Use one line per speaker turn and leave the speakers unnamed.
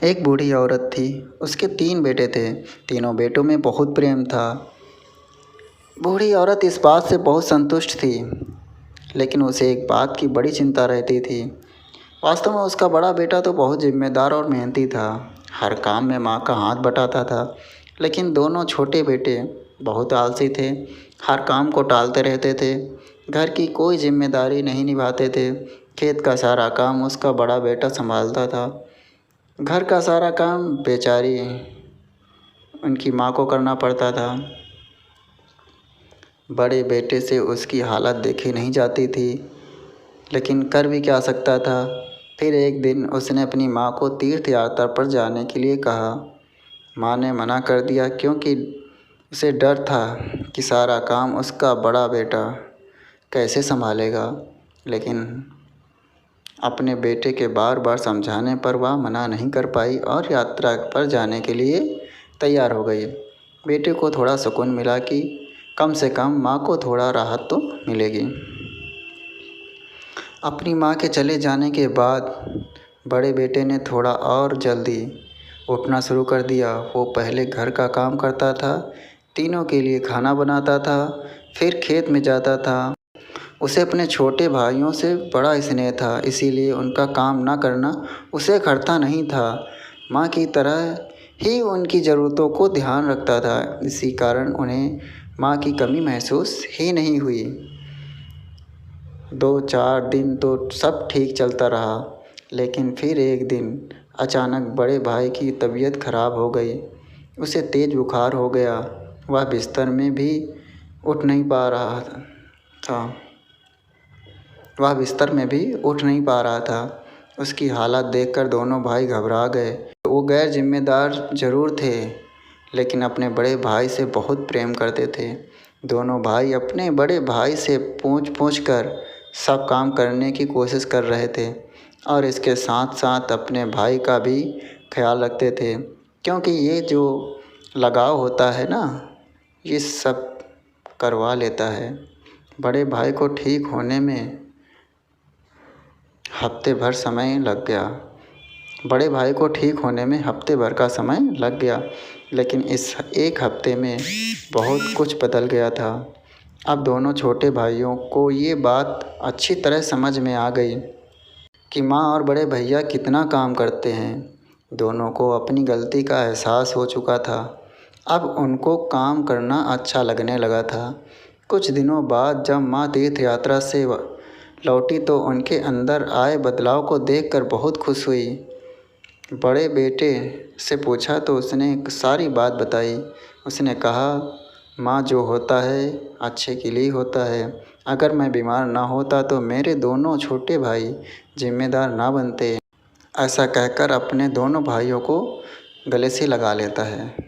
एक बूढ़ी औरत थी। उसके 3 बेटे थे। तीनों बेटों में बहुत प्रेम था। बूढ़ी औरत इस बात से बहुत संतुष्ट थी, लेकिन उसे एक बात की बड़ी चिंता रहती थी। वास्तव में उसका बड़ा बेटा तो बहुत जिम्मेदार और मेहनती था। हर काम में माँ का हाथ बटाता था, लेकिन दोनों छोटे बेटे बहुत आलसी थे। हर काम को टालते रहते थे। घर की कोई जिम्मेदारी नहीं निभाते थे। खेत का सारा काम उसका बड़ा बेटा संभालता था। घर का सारा काम बेचारी उनकी माँ को करना पड़ता था। बड़े बेटे से उसकी हालत देखी नहीं जाती थी, लेकिन कर भी क्या सकता था। फिर एक दिन उसने अपनी माँ को तीर्थ यात्रा पर जाने के लिए कहा। माँ ने मना कर दिया, क्योंकि उसे डर था कि सारा काम उसका बड़ा बेटा कैसे संभालेगा। लेकिन अपने बेटे के बार बार समझाने पर वह मना नहीं कर पाई और यात्रा पर जाने के लिए तैयार हो गई। बेटे को थोड़ा सुकून मिला कि कम से कम माँ को थोड़ा राहत तो मिलेगी। अपनी माँ के चले जाने के बाद बड़े बेटे ने थोड़ा और जल्दी उठना शुरू कर दिया। वो पहले घर का काम करता था, तीनों के लिए खाना बनाता था, फिर खेत में जाता था। उसे अपने छोटे भाइयों से बड़ा स्नेह था, इसीलिए उनका काम ना करना उसे खटता नहीं था। माँ की तरह ही उनकी ज़रूरतों को ध्यान रखता था। इसी कारण उन्हें माँ की कमी महसूस ही नहीं हुई। 2-4 दिन तो सब ठीक चलता रहा, लेकिन फिर एक दिन अचानक बड़े भाई की तबीयत खराब हो गई। उसे तेज़ बुखार हो गया। वह बिस्तर में भी उठ नहीं पा रहा था। उसकी हालत देखकर दोनों भाई घबरा गए। वो गैर जिम्मेदार ज़रूर थे, लेकिन अपने बड़े भाई से बहुत प्रेम करते थे। दोनों भाई अपने बड़े भाई से पूछ कर सब काम करने की कोशिश कर रहे थे और इसके साथ साथ अपने भाई का भी ख्याल रखते थे, क्योंकि ये जो लगाव होता है ना, ये सब करवा लेता है। बड़े भाई को ठीक होने में हफ्ते भर का समय लग गया, लेकिन इस एक हफ्ते में बहुत कुछ बदल गया था। अब दोनों छोटे भाइयों को ये बात अच्छी तरह समझ में आ गई कि माँ और बड़े भैया कितना काम करते हैं। दोनों को अपनी गलती का एहसास हो चुका था। अब उनको काम करना अच्छा लगने लगा था। कुछ दिनों बाद जब माँ तीर्थ यात्रा से लौटी तो उनके अंदर आए बदलाव को देखकर बहुत खुश हुई। बड़े बेटे से पूछा तो उसने सारी बात बताई। उसने कहा, माँ जो होता है अच्छे के लिए होता है। अगर मैं बीमार ना होता तो मेरे दोनों छोटे भाई जिम्मेदार ना बनते। ऐसा कहकर अपने दोनों भाइयों को गले से लगा लेता है।